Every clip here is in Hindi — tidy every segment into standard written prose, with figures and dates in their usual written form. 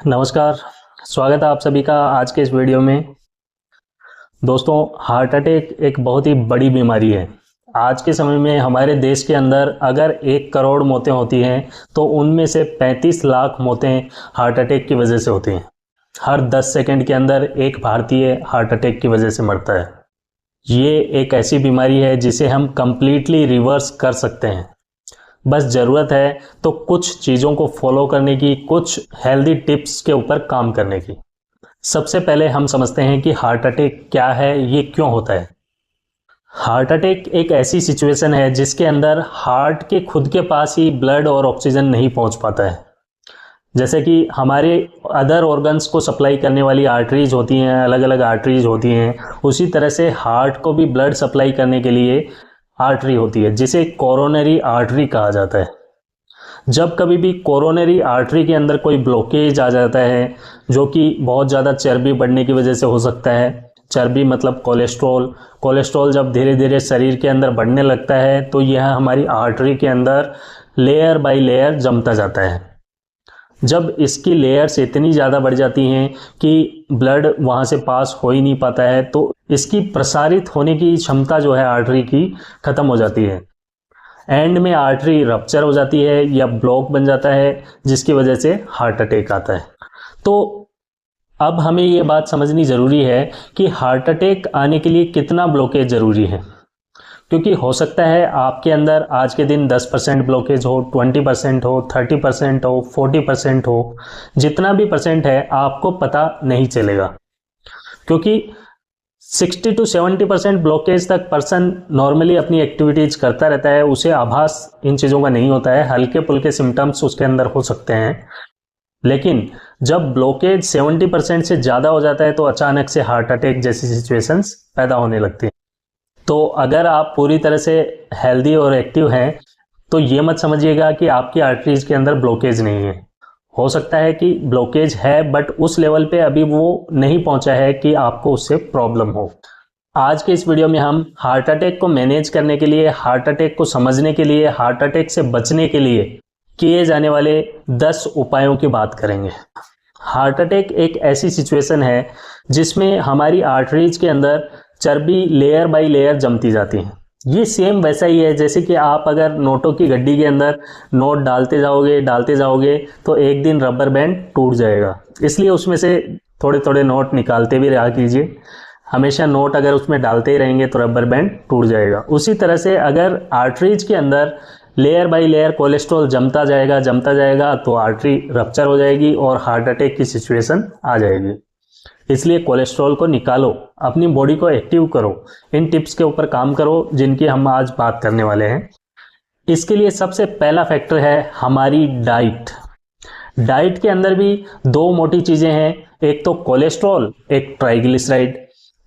नमस्कार। स्वागत है आप सभी का आज के इस वीडियो में। दोस्तों, हार्ट अटैक एक बहुत ही बड़ी बीमारी है। आज के समय में हमारे देश के अंदर अगर 1 करोड़ मौतें होती हैं तो उनमें से 35 लाख मौतें हार्ट अटैक की वजह से होती हैं। हर 10 सेकंड के अंदर एक भारतीय हार्ट अटैक की वजह से मरता है। ये एक ऐसी बीमारी है जिसे हम कंप्लीटली रिवर्स कर सकते हैं। बस ज़रूरत है तो कुछ चीज़ों को फॉलो करने की, कुछ हेल्दी टिप्स के ऊपर काम करने की। सबसे पहले हम समझते हैं कि हार्ट अटैक क्या है, ये क्यों होता है। हार्ट अटैक एक ऐसी सिचुएशन है जिसके अंदर हार्ट के खुद के पास ही ब्लड और ऑक्सीजन नहीं पहुंच पाता है। जैसे कि हमारे अदर ऑर्गन्स को सप्लाई करने वाली आर्टरीज होती हैं, अलग अलग आर्टरीज होती हैं, उसी तरह से हार्ट को भी ब्लड सप्लाई करने के लिए आर्टरी होती है जिसे कोरोनरी आर्टरी कहा जाता है। जब कभी भी कोरोनरी आर्टरी के अंदर कोई ब्लॉकेज आ जाता है, जो कि बहुत ज़्यादा चर्बी बढ़ने की वजह से हो सकता है। चर्बी मतलब कोलेस्ट्रॉल जब धीरे धीरे शरीर के अंदर बढ़ने लगता है तो यह हमारी आर्टरी के अंदर लेयर बाय लेयर जमता जाता है। जब इसकी लेयर्स इतनी ज़्यादा बढ़ जाती हैं कि ब्लड वहाँ से पास हो ही नहीं पाता है तो इसकी प्रसारित होने की क्षमता जो है आर्टरी की ख़त्म हो जाती है। एंड में आर्टरी रप्चर हो जाती है या ब्लॉक बन जाता है, जिसकी वजह से हार्ट अटैक आता है। तो अब हमें ये बात समझनी ज़रूरी है कि हार्ट अटैक आने के लिए कितना ब्लॉकेज ज़रूरी है, क्योंकि हो सकता है आपके अंदर आज के दिन 10% ब्लॉकेज हो, 20% हो, 30% हो, 40% हो। जितना भी परसेंट है आपको पता नहीं चलेगा, क्योंकि 60 to 70% ब्लॉकेज तक पर्सन नॉर्मली अपनी एक्टिविटीज करता रहता है, उसे आभास इन चीज़ों का नहीं होता है। हल्के पुल्के सिम्टम्स उसके अंदर हो सकते हैं, लेकिन जब ब्लॉकेज 70% से ज़्यादा हो जाता है तो अचानक से हार्ट अटैक जैसी सिचुएशंस पैदा होने लगती हैं। तो अगर आप पूरी तरह से हेल्दी और एक्टिव हैं तो ये मत समझिएगा कि आपकी आर्टरीज के अंदर ब्लॉकेज नहीं है। हो सकता है कि ब्लॉकेज है, बट उस लेवल पे अभी वो नहीं पहुंचा है कि आपको उससे प्रॉब्लम हो। आज के इस वीडियो में हम हार्ट अटैक को मैनेज करने के लिए, हार्ट अटैक को समझने के लिए, हार्ट अटैक से बचने के लिए किए जाने वाले 10 उपायों की बात करेंगे। हार्ट अटैक एक ऐसी सिचुएशन है जिसमें हमारी आर्टरीज के अंदर चर्बी लेयर बाय लेयर जमती जाती है। ये सेम वैसा ही है जैसे कि आप अगर नोटों की गड्डी के अंदर नोट डालते जाओगे तो एक दिन रबर बैंड टूट जाएगा। इसलिए उसमें से थोड़े थोड़े नोट निकालते भी रहा कीजिए। हमेशा नोट अगर उसमें डालते ही रहेंगे तो रबर बैंड टूट जाएगा। उसी तरह से अगर आर्टरीज के अंदर लेयर बाय लेयर कोलेस्ट्रॉल जमता जाएगा तो आर्टरी रप्चर हो जाएगी और हार्ट अटैक की सिचुएशन आ जाएगी। इसलिए कोलेस्ट्रॉल को निकालो, अपनी बॉडी को एक्टिव करो, इन टिप्स के ऊपर काम करो जिनकी हम आज बात करने वाले हैं। इसके लिए सबसे पहला फैक्टर है हमारी डाइट। डाइट के अंदर भी 2 मोटी चीज़ें हैं, एक तो कोलेस्ट्रॉल, एक ट्राइग्लिसराइड।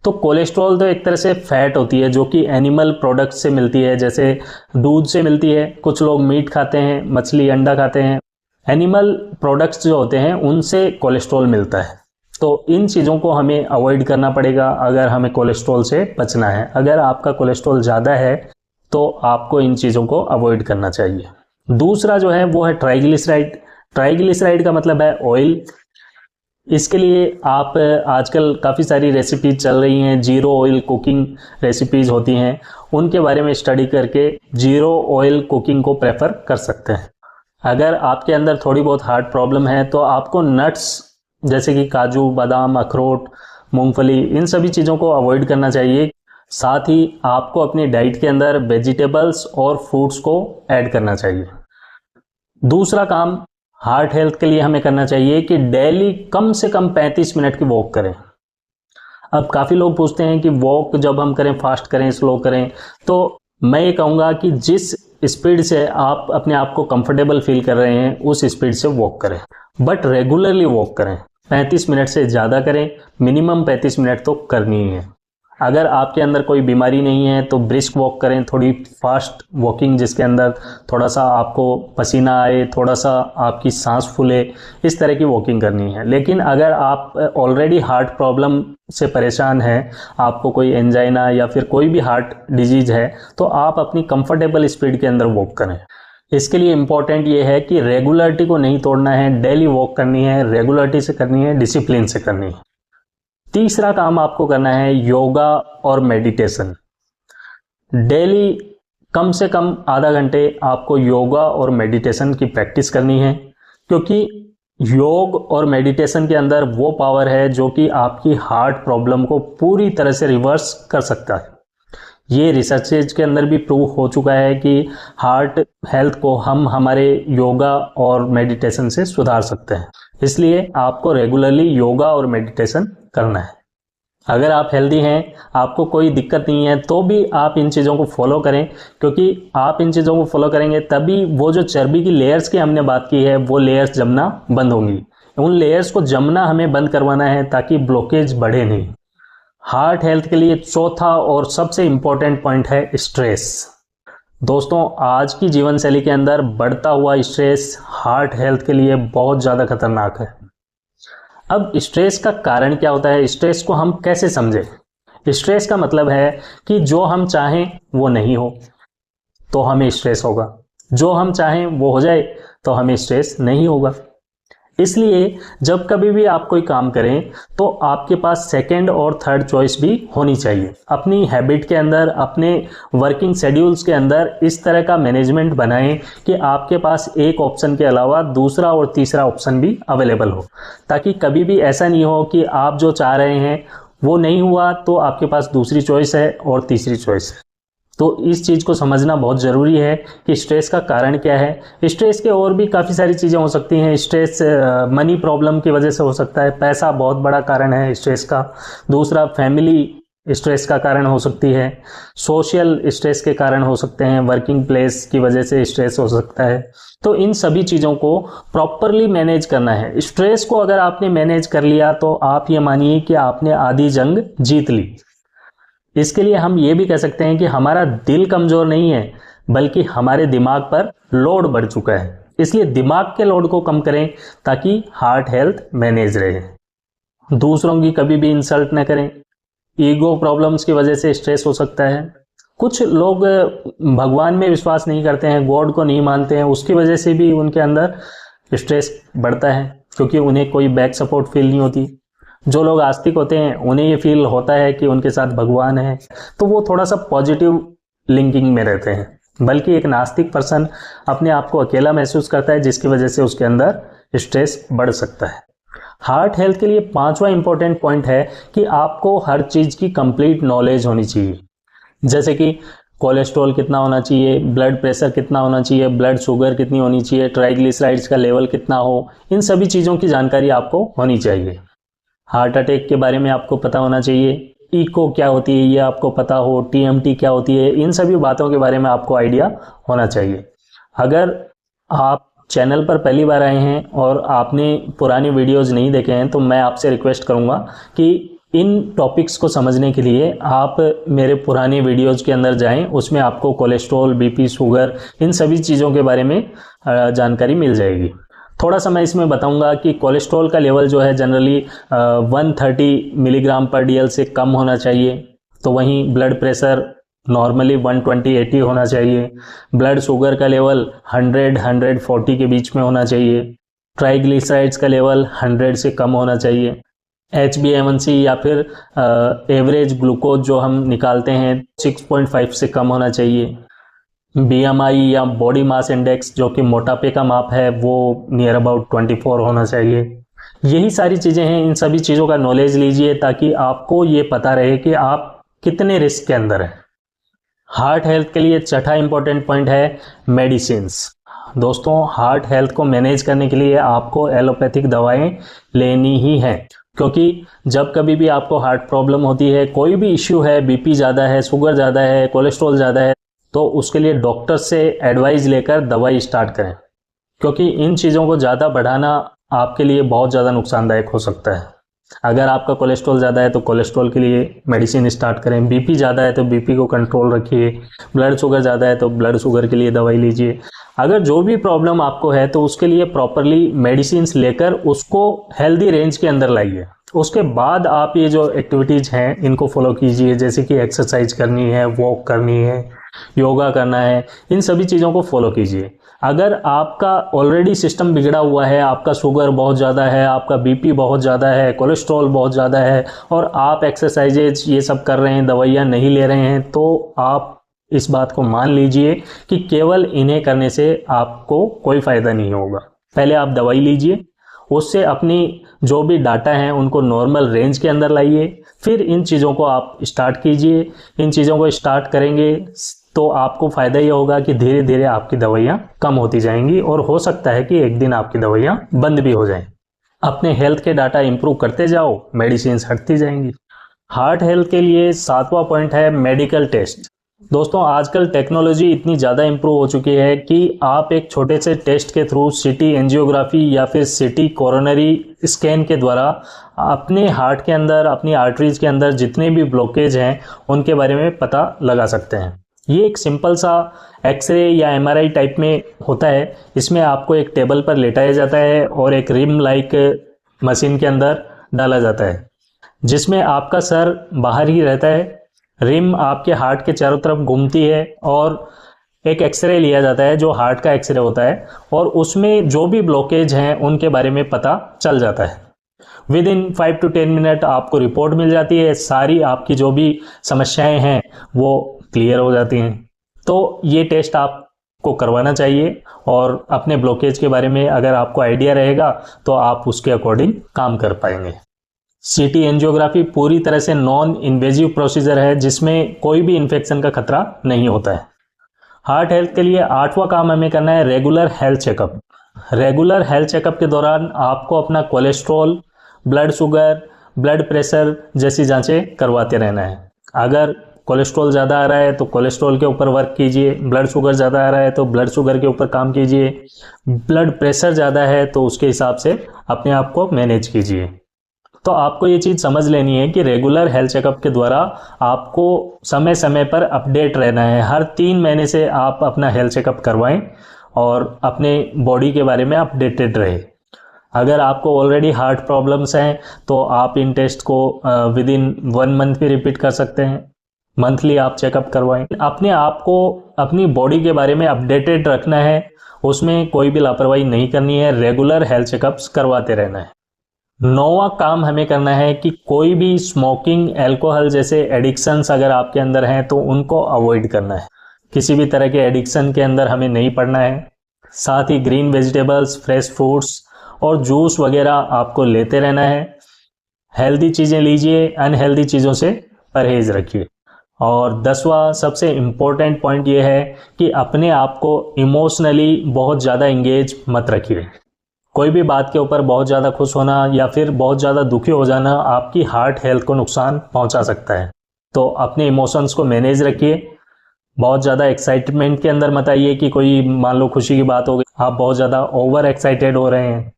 तो कोलेस्ट्रॉल तो एक तरह से फैट होती है जो कि एनिमल प्रोडक्ट से मिलती है, जैसे दूध से मिलती है। कुछ लोग मीट खाते हैं, मछली अंडा खाते हैं। एनिमल प्रोडक्ट्स जो होते हैं उनसे कोलेस्ट्रॉल मिलता है। तो इन चीज़ों को हमें अवॉइड करना पड़ेगा अगर हमें कोलेस्ट्रॉल से बचना है। अगर आपका कोलेस्ट्रॉल ज़्यादा है तो आपको इन चीज़ों को अवॉइड करना चाहिए। दूसरा जो है वो है ट्राइग्लिसराइड। ट्राइग्लिसराइड का मतलब है ऑयल। इसके लिए आप आजकल काफ़ी सारी रेसिपीज चल रही हैं, जीरो ऑयल कुकिंग रेसिपीज होती हैं, उनके बारे में स्टडी करके जीरो ऑयल कुकिंग को प्रेफर कर सकते हैं। अगर आपके अंदर थोड़ी बहुत हार्ट प्रॉब्लम है तो आपको नट्स जैसे कि काजू, बादाम, अखरोट, मूंगफली, इन सभी चीज़ों को अवॉइड करना चाहिए। साथ ही आपको अपनी डाइट के अंदर वेजिटेबल्स और फ्रूट्स को ऐड करना चाहिए। दूसरा काम हार्ट हेल्थ के लिए हमें करना चाहिए कि डेली कम से कम 35 मिनट की वॉक करें। अब काफ़ी लोग पूछते हैं कि वॉक जब हम करें फास्ट करें, स्लो करें, तो मैं ये कहूँगा कि जिस स्पीड से आप अपने आप को कंफर्टेबल फील कर रहे हैं उस स्पीड से वॉक करें, बट रेगुलरली वॉक करें। 35 मिनट से ज़्यादा करें, मिनिमम 35 मिनट तो करनी ही है। अगर आपके अंदर कोई बीमारी नहीं है तो ब्रिस्क वॉक करें, थोड़ी फास्ट वॉकिंग जिसके अंदर थोड़ा सा आपको पसीना आए, थोड़ा सा आपकी सांस फूले, इस तरह की वॉकिंग करनी है। लेकिन अगर आप ऑलरेडी हार्ट प्रॉब्लम से परेशान हैं, आपको कोई एंजाइना या फिर कोई भी हार्ट डिजीज है, तो आप अपनी कंफर्टेबल स्पीड के अंदर वॉक करें। इसके लिए इम्पोर्टेंट ये है कि रेगुलरिटी को नहीं तोड़ना है, डेली वॉक करनी है, रेगुलरिटी से करनी है, डिसिप्लिन से करनी है। तीसरा काम आपको करना है योगा और मेडिटेशन। डेली कम से कम आधा घंटे आपको योगा और मेडिटेशन की प्रैक्टिस करनी है, क्योंकि योग और मेडिटेशन के अंदर वो पावर है जो कि आपकी हार्ट प्रॉब्लम को पूरी तरह से रिवर्स कर सकता है। ये रिसर्चेज के अंदर भी प्रूव हो चुका है कि हार्ट हेल्थ को हम हमारे योगा और मेडिटेशन से सुधार सकते हैं। इसलिए आपको रेगुलरली योगा और मेडिटेशन करना है। अगर आप हेल्दी हैं, आपको कोई दिक्कत नहीं है, तो भी आप इन चीज़ों को फॉलो करें, क्योंकि आप इन चीज़ों को फॉलो करेंगे तभी वो जो चर्बी की लेयर्स की हमने बात की है वो लेयर्स जमना बंद होंगी। उन लेयर्स को जमना हमें बंद करवाना है ताकि ब्लॉकेज बढ़े नहीं। हार्ट हेल्थ के लिए चौथा और सबसे इंपॉर्टेंट पॉइंट है स्ट्रेस। दोस्तों, आज की जीवन शैली के अंदर बढ़ता हुआ स्ट्रेस हार्ट हेल्थ के लिए बहुत ज़्यादा खतरनाक है। अब स्ट्रेस का कारण क्या होता है, स्ट्रेस को हम कैसे समझें? स्ट्रेस का मतलब है कि जो हम चाहें वो नहीं हो तो हमें स्ट्रेस होगा, जो हम चाहें वो हो जाए तो हमें स्ट्रेस नहीं होगा। इसलिए जब कभी भी आप कोई काम करें तो आपके पास सेकंड और थर्ड चॉइस भी होनी चाहिए। अपनी हैबिट के अंदर, अपने वर्किंग शेड्यूल्स के अंदर इस तरह का मैनेजमेंट बनाएं कि आपके पास एक ऑप्शन के अलावा दूसरा और तीसरा ऑप्शन भी अवेलेबल हो, ताकि कभी भी ऐसा नहीं हो कि आप जो चाह रहे हैं वो नहीं हुआ तो आपके पास दूसरी चॉइस है और तीसरी चॉइस है। तो इस चीज़ को समझना बहुत ज़रूरी है कि स्ट्रेस का कारण क्या है। स्ट्रेस के और भी काफ़ी सारी चीज़ें हो सकती हैं। स्ट्रेस मनी प्रॉब्लम की वजह से हो सकता है, पैसा बहुत बड़ा कारण है स्ट्रेस का। दूसरा, फैमिली स्ट्रेस का कारण हो सकती है, सोशल स्ट्रेस के कारण हो सकते हैं, वर्किंग प्लेस की वजह से स्ट्रेस हो सकता है। तो इन सभी चीज़ों को प्रॉपरली मैनेज करना है। स्ट्रेस को अगर आपने मैनेज कर लिया तो आप ये मानिए कि आपने आधी जंग जीत ली। इसके लिए हम ये भी कह सकते हैं कि हमारा दिल कमज़ोर नहीं है, बल्कि हमारे दिमाग पर लोड बढ़ चुका है। इसलिए दिमाग के लोड को कम करें ताकि हार्ट हेल्थ मैनेज रहे। दूसरों की कभी भी इंसल्ट न करें। ईगो प्रॉब्लम्स की वजह से स्ट्रेस हो सकता है। कुछ लोग भगवान में विश्वास नहीं करते हैं, गॉड को नहीं मानते हैं, उसकी वजह से भी उनके अंदर स्ट्रेस बढ़ता है, क्योंकि उन्हें कोई बैक सपोर्ट फील नहीं होती। जो लोग आस्तिक होते हैं उन्हें ये फील होता है कि उनके साथ भगवान है, तो वो थोड़ा सा पॉजिटिव लिंकिंग में रहते हैं। बल्कि एक नास्तिक पर्सन अपने आप को अकेला महसूस करता है, जिसकी वजह से उसके अंदर स्ट्रेस बढ़ सकता है। हार्ट हेल्थ के लिए पांचवा इंपॉर्टेंट पॉइंट है कि आपको हर चीज़ की कंप्लीट नॉलेज होनी चाहिए। जैसे कि कोलेस्ट्रॉल कितना होना चाहिए, ब्लड प्रेशर कितना होना चाहिए, ब्लड शुगर कितनी होनी चाहिए, ट्राइग्लिसराइड्स का लेवल कितना हो, इन सभी चीज़ों की जानकारी आपको होनी चाहिए। हार्ट अटैक के बारे में आपको पता होना चाहिए, इको क्या होती है ये आपको पता हो, टीएमटी क्या होती है, इन सभी बातों के बारे में आपको आइडिया होना चाहिए। अगर आप चैनल पर पहली बार आए हैं और आपने पुरानी वीडियोस नहीं देखे हैं तो मैं आपसे रिक्वेस्ट करूंगा कि इन टॉपिक्स को समझने के लिए आप मेरे पुरानी वीडियोस के अंदर जाएं। उसमें आपको कोलेस्ट्रॉल, बीपी, शुगर, इन सभी चीज़ों के बारे में जानकारी मिल जाएगी। थोड़ा सा मैं इसमें बताऊंगा कि कोलेस्ट्रॉल का लेवल जो है जनरली 130 मिलीग्राम पर DL से कम होना चाहिए। तो वहीं ब्लड प्रेशर नॉर्मली 120-80 होना चाहिए। ब्लड शुगर का लेवल 100-140 के बीच में होना चाहिए। ट्राइग्लिसराइड्स का लेवल 100 से कम होना चाहिए। HbA1c या फिर एवरेज ग्लूकोज जो हम निकालते हैं 6.5 से कम होना चाहिए। BMI या बॉडी मास इंडेक्स जो कि मोटापे का माप है वो नियर अबाउट 24 होना चाहिए। यही सारी चीज़ें हैं, इन सभी चीज़ों का नॉलेज लीजिए ताकि आपको ये पता रहे कि आप कितने रिस्क के अंदर हैं। हार्ट हेल्थ के लिए छठा इंपॉर्टेंट पॉइंट है मेडिसिन्स। दोस्तों, हार्ट हेल्थ को मैनेज करने के लिए आपको एलोपैथिक दवाएं लेनी ही हैं, क्योंकि जब कभी भी आपको हार्ट प्रॉब्लम होती है, कोई भी इश्यू है, BP ज़्यादा है, शुगर ज़्यादा है, कोलेस्ट्रॉल ज़्यादा है, तो उसके लिए डॉक्टर से एडवाइस लेकर दवाई स्टार्ट करें, क्योंकि इन चीज़ों को ज़्यादा बढ़ाना आपके लिए बहुत ज़्यादा नुकसानदायक हो सकता है। अगर आपका कोलेस्ट्रॉल ज़्यादा है तो कोलेस्ट्रॉल के लिए मेडिसिन स्टार्ट करें, BP ज़्यादा है तो BP को कंट्रोल रखिए, ब्लड शुगर ज़्यादा है तो ब्लड शुगर के लिए दवाई लीजिए। अगर जो भी प्रॉब्लम आपको है तो उसके लिए प्रॉपरली मेडिसिन लेकर उसको हेल्दी रेंज के अंदर लाइए। उसके बाद आप ये जो एक्टिविटीज़ हैं इनको फॉलो कीजिए, जैसे कि एक्सरसाइज करनी है, वॉक करनी है, योगा करना है, इन सभी चीज़ों को फॉलो कीजिए। अगर आपका ऑलरेडी सिस्टम बिगड़ा हुआ है, आपका शुगर बहुत ज़्यादा है, आपका बीपी बहुत ज़्यादा है, कोलेस्ट्रॉल बहुत ज़्यादा है और आप एक्सरसाइजेज ये सब कर रहे हैं, दवाइयाँ नहीं ले रहे हैं, तो आप इस बात को मान लीजिए कि केवल इन्हें करने से आपको कोई फ़ायदा नहीं होगा। पहले आप दवाई लीजिए, उससे अपनी जो भी डाटा हैं उनको नॉर्मल रेंज के अंदर लाइए, फिर इन चीज़ों को आप स्टार्ट कीजिए। इन चीज़ों को स्टार्ट करेंगे तो आपको फ़ायदा ये होगा कि धीरे धीरे आपकी दवाइयाँ कम होती जाएंगी और हो सकता है कि एक दिन आपकी दवाइयाँ बंद भी हो जाएं। अपने हेल्थ के डाटा इंप्रूव करते जाओ, मेडिसिन हटती जाएंगी। हार्ट हेल्थ के लिए 7वां पॉइंट है मेडिकल टेस्ट। दोस्तों, आजकल टेक्नोलॉजी इतनी ज़्यादा इंप्रूव हो चुकी है कि आप एक छोटे से टेस्ट के थ्रू सिटी एंजियोग्राफी या फिर सिटी कोरोनरी स्कैन के द्वारा अपने हार्ट के अंदर, अपनी आर्टरीज के अंदर जितने भी ब्लॉकेज हैं उनके बारे में पता लगा सकते हैं। ये एक सिंपल सा एक्सरे या एमआरआई टाइप में होता है। इसमें आपको एक टेबल पर लेटाया जाता है और एक रिम लाइक मशीन के अंदर डाला जाता है, जिसमें आपका सर बाहर ही रहता है। रिम आपके हार्ट के चारों तरफ घूमती है और एक एक्सरे लिया जाता है जो हार्ट का एक्सरे होता है, और उसमें जो भी ब्लॉकेज हैं उनके बारे में पता चल जाता है। विद इन 5 to 10 मिनट आपको रिपोर्ट मिल जाती है, सारी आपकी जो भी समस्याएं हैं वो क्लियर हो जाती हैं। तो ये टेस्ट आपको करवाना चाहिए और अपने ब्लॉकेज के बारे में अगर आपको आइडिया रहेगा तो आप उसके अकॉर्डिंग काम कर पाएंगे। सिटी एंजियोग्राफी पूरी तरह से नॉन इन्वेजिव प्रोसीजर है जिसमें कोई भी इन्फेक्शन का खतरा नहीं होता है। हार्ट हेल्थ के लिए 8वां काम हमें करना है regular health checkup. Regular health checkup के दौरान आपको अपना cholesterol, blood sugar, blood pressure जैसी जांचें करवाते रहना है। अगर कोलेस्ट्रॉल ज़्यादा आ रहा है तो कोलेस्ट्रॉल के ऊपर वर्क कीजिए, ब्लड शुगर ज़्यादा आ रहा है तो ब्लड शुगर के ऊपर काम कीजिए, ब्लड प्रेशर ज़्यादा है तो उसके हिसाब से अपने आप को मैनेज कीजिए। तो आपको ये चीज़ समझ लेनी है कि रेगुलर हेल्थ चेकअप के द्वारा आपको समय समय पर अपडेट रहना है। हर 3 महीने से आप अपना हेल्थ चेकअप करवाएं और अपने बॉडी के बारे में अपडेटेड रहे। अगर आपको ऑलरेडी हार्ट प्रॉब्लम्स हैं तो आप इन टेस्ट को विद इन 1 मंथ भी रिपीट कर सकते हैं। मंथली आप चेकअप करवाएं। अपने आप को अपनी बॉडी के बारे में अपडेटेड रखना है, उसमें कोई भी लापरवाही नहीं करनी है, रेगुलर हेल्थ चेकअप्स करवाते रहना है। 9वां काम हमें करना है कि कोई भी स्मोकिंग, अल्कोहल जैसे एडिक्शंस अगर आपके अंदर हैं तो उनको अवॉइड करना है। किसी भी तरह के एडिक्शन के अंदर हमें नहीं पड़ना है। साथ ही ग्रीन वेजिटेबल्स, फ्रेश फ्रूट्स और जूस वगैरह आपको लेते रहना है। हेल्दी चीज़ें लीजिए, अनहेल्दी चीज़ों से परहेज रखिए। और 10वां सबसे इम्पोर्टेंट पॉइंट ये है कि अपने आप को इमोशनली बहुत ज़्यादा इंगेज मत रखिए। कोई भी बात के ऊपर बहुत ज़्यादा खुश होना या फिर बहुत ज़्यादा दुखी हो जाना आपकी हार्ट हेल्थ को नुकसान पहुंचा सकता है। तो अपने इमोशंस को मैनेज रखिए। बहुत ज़्यादा एक्साइटमेंट के अंदर मत आइए कि कोई मान लो खुशी की बात हो गई, आप बहुत ज़्यादा ओवर एक्साइटेड हो रहे हैं,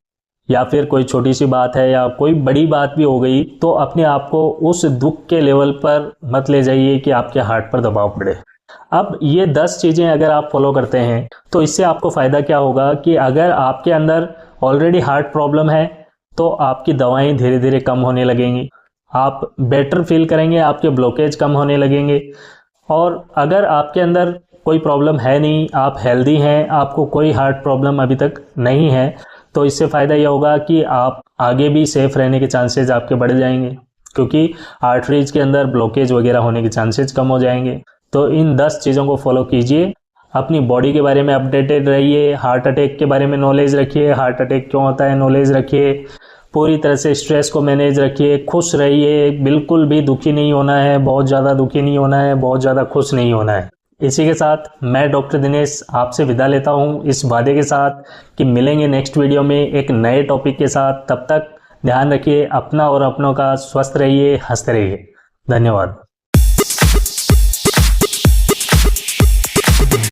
या फिर कोई छोटी सी बात है या कोई बड़ी बात भी हो गई तो अपने आप को उस दुख के लेवल पर मत ले जाइए कि आपके हार्ट पर दबाव पड़े। अब ये 10 चीज़ें अगर आप फॉलो करते हैं तो इससे आपको फ़ायदा क्या होगा कि अगर आपके अंदर ऑलरेडी हार्ट प्रॉब्लम है तो आपकी दवाएं धीरे धीरे कम होने लगेंगी, आप बेटर फील करेंगे, आपके ब्लॉकेज कम होने लगेंगे। और अगर आपके अंदर कोई प्रॉब्लम है नहीं, आप हेल्दी हैं, आपको कोई हार्ट प्रॉब्लम अभी तक नहीं है, तो इससे फ़ायदा यह होगा कि आप आगे भी सेफ रहने के चांसेस आपके बढ़ जाएंगे, क्योंकि आर्टरीज के अंदर ब्लॉकेज वगैरह होने के चांसेस कम हो जाएंगे। तो इन 10 चीज़ों को फॉलो कीजिए। अपनी बॉडी के बारे में अपडेटेड रहिए, हार्ट अटैक के बारे में नॉलेज रखिए, हार्ट अटैक क्यों होता है नॉलेज रखिए, पूरी तरह से स्ट्रेस को मैनेज रखिए, खुश रहिए, बिल्कुल भी दुखी नहीं होना है, बहुत ज़्यादा दुखी नहीं होना है, बहुत ज़्यादा खुश नहीं होना है। इसी के साथ मैं डॉक्टर दिनेश आपसे विदा लेता हूँ, इस वादे के साथ कि मिलेंगे नेक्स्ट वीडियो में एक नए टॉपिक के साथ। तब तक ध्यान रखिए अपना और अपनों का, स्वस्थ रहिए, हंसते रहिए। धन्यवाद।